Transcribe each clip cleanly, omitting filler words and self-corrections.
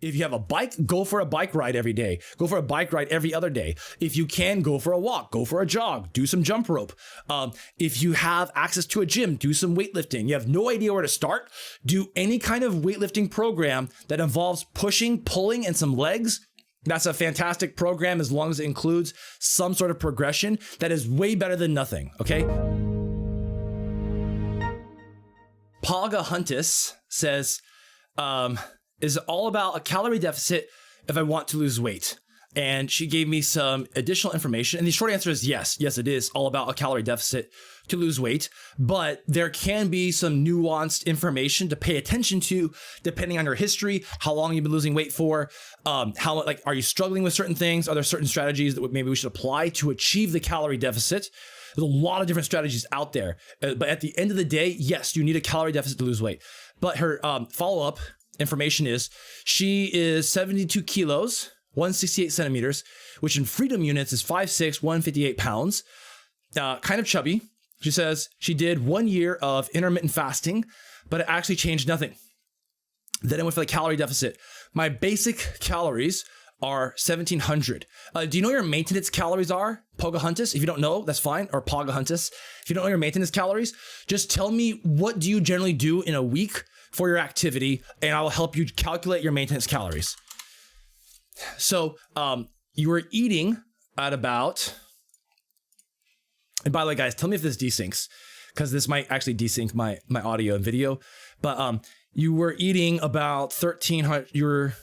If you have a bike, go for a bike ride every day. Go for a bike ride every other day. If you can, go for a walk, go for a jog, do some jump rope. If you have access to a gym, do some weightlifting. You have no idea where to start, do any kind of weightlifting program that involves pushing, pulling, and some legs. That's a fantastic program as long as it includes some sort of progression. That is way better than nothing, okay? Paga Huntus says, is it all about a calorie deficit if I want to lose weight? And she gave me some additional information. And the short answer is yes. Yes, it is all about a calorie deficit to lose weight. But there can be some nuanced information to pay attention to depending on your history, how long you've been losing weight for, are you struggling with certain things? Are there certain strategies that maybe we should apply to achieve the calorie deficit? There's a lot of different strategies out there. But at the end of the day, yes, you need a calorie deficit to lose weight. But her follow-up information is she is 72 kilos, 168 centimeters, which in freedom units is 5'6", 158 pounds, kind of chubby. She says she did 1 year of intermittent fasting, but it actually changed nothing. Then I went for the calorie deficit. My basic calories are 1,700. Do you know what your maintenance calories are, Pocahontas? If you don't know, that's fine, or Pocahontas. If you don't know your maintenance calories, just tell me what do you generally do in a week for your activity, and I will help you calculate your maintenance calories. So you were eating at about, and by the way, guys, tell me if this desyncs, because this might actually desync my audio and video, but you were eating about 1,300, your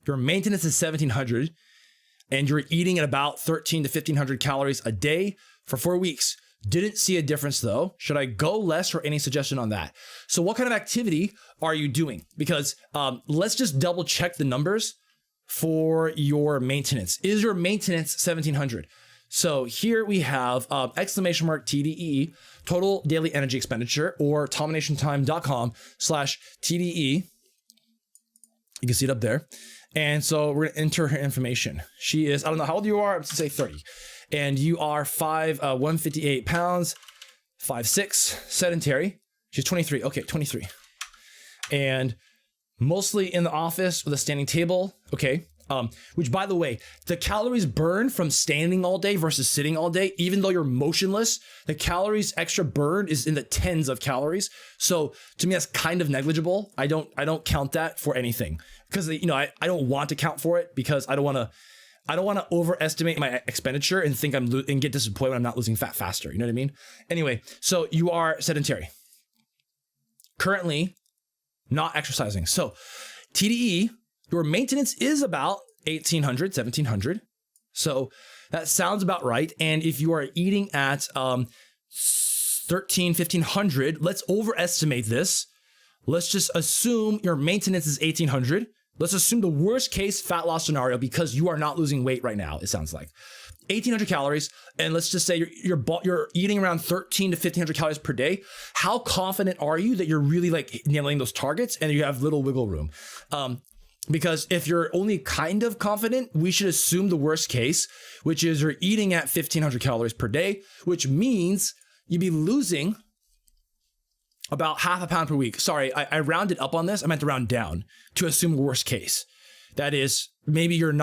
maintenance is 1,700, and you're eating at about 1,300 to 1,500 calories a day for 4 weeks. Didn't see a difference though. Should I go less, or any suggestion on that? So what kind of activity are you doing? Because let's just double check the numbers for your maintenance. Is your maintenance 1,700? So here we have exclamation mark TDEE, total daily energy expenditure, or TominationTime.com/TDE. You can see it up there. And so we're gonna enter her information. She is, I don't know how old you are, I'm gonna say 30. And you are 158 pounds, 5'6", sedentary. She's 23, okay, 23. And mostly in the office with a standing table, okay. Which, by the way, the calories burned from standing all day versus sitting all day, even though you're motionless, the calories extra burned is in the tens of calories. So to me, that's kind of negligible. I don't count that for anything, because I don't want to count for it, because I don't want to overestimate my expenditure and think and get disappointed when I'm not losing fat faster. You know what I mean? Anyway, so you are sedentary. Currently not exercising. So TDE, your maintenance is about 1,800, 1,700. So that sounds about right. And if you are eating at 1,500, let's overestimate this. Let's just assume your maintenance is 1,800. Let's assume the worst case fat loss scenario, because you are not losing weight right now, it sounds like. 1,800 calories, and let's just say you're eating around 1,300 to 1,500 calories per day. How confident are you that you're really nailing those targets and you have little wiggle room? Because if you're only kind of confident, we should assume the worst case, which is you're eating at 1,500 calories per day, which means you'd be losing about half a pound per week. Sorry, I rounded up on this. I meant to round down to assume worst case. That is, maybe your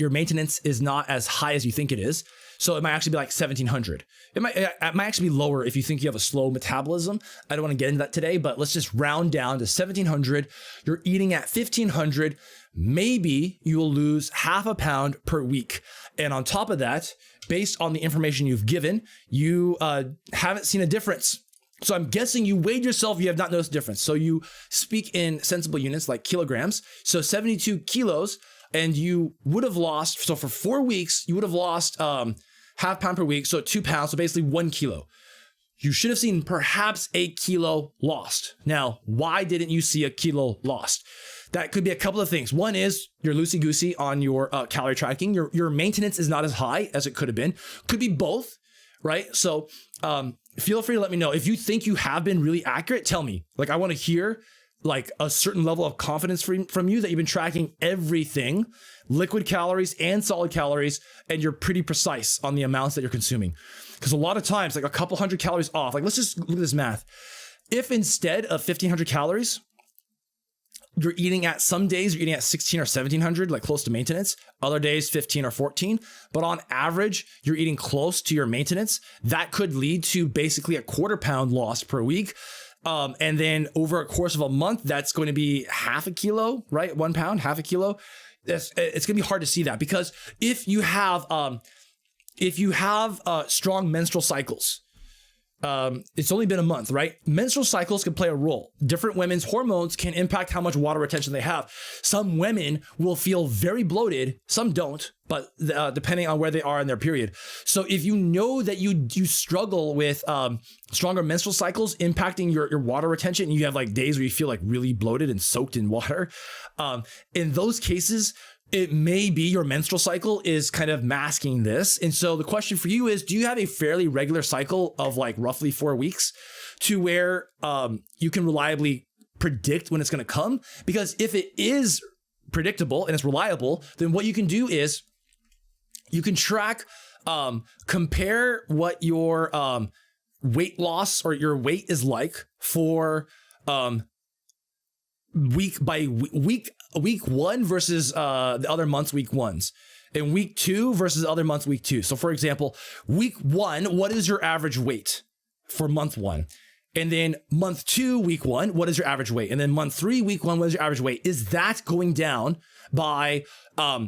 maintenance is not as high as you think it is. So it might actually be like 1,700. It might actually be lower if you think you have a slow metabolism. I don't want to get into that today, but let's just round down to 1,700. You're eating at 1,500. Maybe you will lose half a pound per week. And on top of that, based on the information you've given, you haven't seen a difference. So I'm guessing you weighed yourself, you have not noticed a difference. So you speak in sensible units like kilograms. So 72 kilos, and you would have lost, so for 4 weeks, you would have lost half pound per week, so 2 pounds, so basically 1 kilo. You should have seen perhaps a kilo lost. Now, why didn't you see a kilo lost? That could be a couple of things. One is you're loosey-goosey on your calorie tracking. Your maintenance is not as high as it could have been. Could be both, right? So feel free to let me know. If you think you have been really accurate, tell me. I want to hear a certain level of confidence from you that you've been tracking everything, liquid calories and solid calories, and you're pretty precise on the amounts that you're consuming. Because a lot of times, a couple hundred calories off, let's just look at this math. If instead of 1,500 calories, you're eating at some days, you're eating at 16 or 1700, like close to maintenance. Other days, 15 or 14. But on average, you're eating close to your maintenance. That could lead to basically a quarter pound loss per week. And then over a course of a month, that's going to be half a kilo, right? 1 pound, half a kilo. It's going to be hard to see that, because if you have strong menstrual cycles, it's only been a month, right? Menstrual cycles can play a role. Different women's hormones can impact how much water retention they have. Some women will feel very bloated, some don't, but depending on where they are in their period. So if you know that you struggle with stronger menstrual cycles impacting your water retention, and you have like days where you feel like really bloated and soaked in water, in those cases, it may be your menstrual cycle is kind of masking this. And so the question for you is, do you have a fairly regular cycle of like roughly 4 weeks to where you can reliably predict when it's going to come? Because if it is predictable and it's reliable, then what you can do is you can track, compare what your weight loss or your weight is like for week by week one versus the other month's week ones, and week two versus other month's week two. So for example, week one, what is your average weight for month one? And then month two, week one, what is your average weight? And then month three, week one, what is your average weight? Is that going down by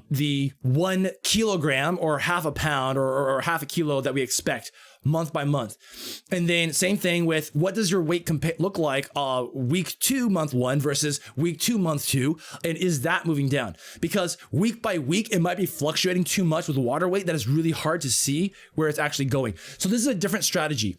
the 1 kilogram or half a pound or half a kilo that we expect month by month? And then same thing with, what does your weight look like week two, month one versus week two, month two? And is that moving down? Because week by week, it might be fluctuating too much with water weight that is really hard to see where it's actually going. So this is a different strategy.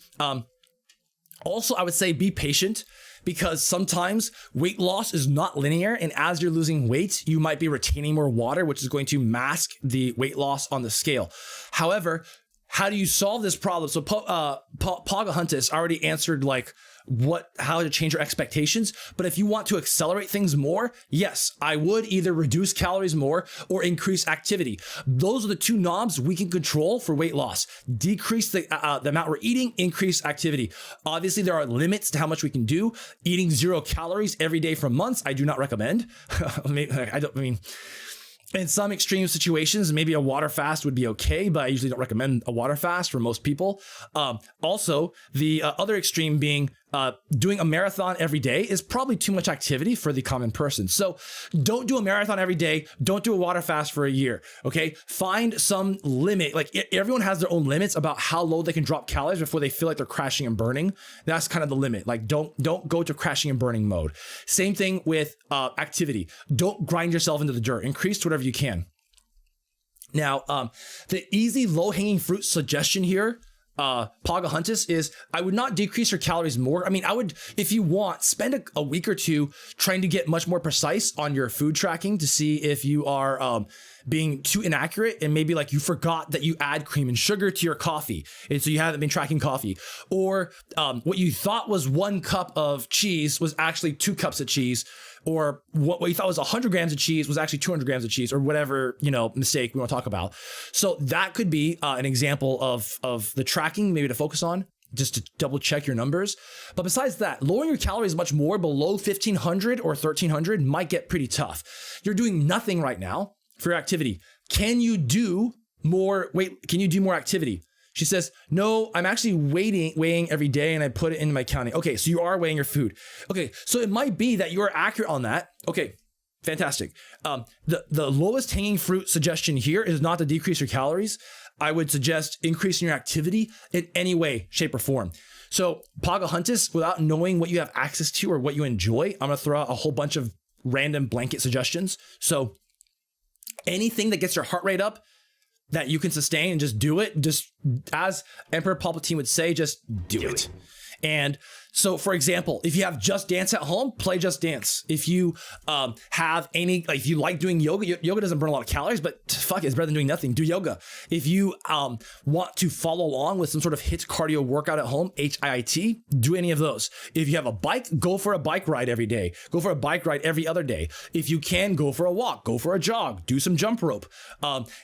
Also, I would say be patient, because sometimes weight loss is not linear. And as you're losing weight, you might be retaining more water, which is going to mask the weight loss on the scale. However, how do you solve this problem? So Pocahontas already answered like how to change your expectations. But if you want to accelerate things more, yes, I would either reduce calories more or increase activity. Those are the two knobs we can control for weight loss. Decrease the amount we're eating, increase activity. Obviously, there are limits to how much we can do. Eating 0 calories every day for months, I do not recommend. In some extreme situations, maybe a water fast would be okay, but I usually don't recommend a water fast for most people. Also, the other extreme being doing a marathon every day is probably too much activity for the common person. So don't do a marathon every day. Don't do a water fast for a year. Okay. Find some limit. Like everyone has their own limits about how low they can drop calories before they feel like they're crashing and burning. That's kind of the limit. Like don't go to crashing and burning mode. Same thing with activity. Don't grind yourself into the dirt. Increase to whatever you can. Now, the easy low hanging fruit suggestion here, Pocahontas, is I would not decrease your calories more. I mean, I would, if you want, spend a week or two trying to get much more precise on your food tracking to see if you are being too inaccurate, and maybe like you forgot that you add cream and sugar to your coffee, and so you haven't been tracking coffee, or what you thought was 1 cup of cheese was actually 2 cups of cheese, or what you thought was 100 grams of cheese was actually 200 grams of cheese, or whatever, mistake we want to talk about. So that could be an example of the tracking maybe to focus on, just to double check your numbers. But besides that, lowering your calories much more below 1,500 or 1,300 might get pretty tough. You're doing nothing right now for your activity. Can you do more activity? She says, no, I'm actually weighing every day, and I put it into my counting. Okay, so you are weighing your food. Okay, so it might be that you're accurate on that. Okay, fantastic. The lowest hanging fruit suggestion here is not to decrease your calories. I would suggest increasing your activity in any way, shape, or form. So Pocahontas, without knowing what you have access to or what you enjoy, I'm going to throw out a whole bunch of random blanket suggestions. So anything that gets your heart rate up, that you can sustain, and just do it. Just as Emperor Palpatine would say, just do it. And so, for example, if you have Just Dance at home, play Just Dance. If you if you like doing yoga, yoga doesn't burn a lot of calories, but fuck it, it's better than doing nothing. Do yoga. If you want to follow along with some sort of HIIT cardio workout at home, HIIT, do any of those. If you have a bike, go for a bike ride every day. Go for a bike ride every other day. If you can, go for a walk, go for a jog, do some jump rope.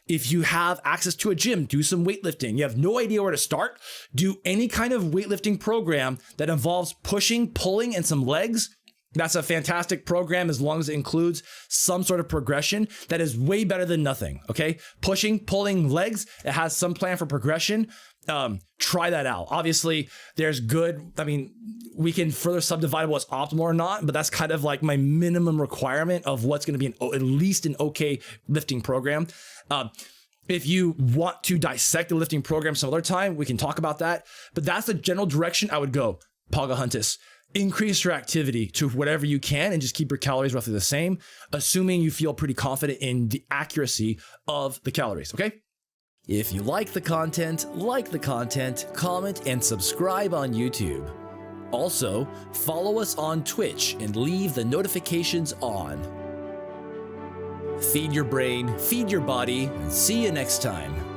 If you have access to a gym, do some weightlifting. You have no idea where to start, do any kind of weightlifting program that involves pushing, pulling, and some legs, That's a fantastic program as long as it includes some sort of progression. That is way better than nothing, okay? Pushing, pulling legs, it has some plan for progression. Try that out. Obviously, there's good, we can further subdivide what's optimal or not, but that's kind of like my minimum requirement of what's going to be at least an okay lifting program. If you want to dissect the lifting program some other time, we can talk about that. But that's the general direction I would go, Pagahuntus. Increase your activity to whatever you can and just keep your calories roughly the same, assuming you feel pretty confident in the accuracy of the calories, okay? If you like the content, comment and subscribe on YouTube. Also, follow us on Twitch and leave the notifications on. Feed your brain, feed your body, and see you next time.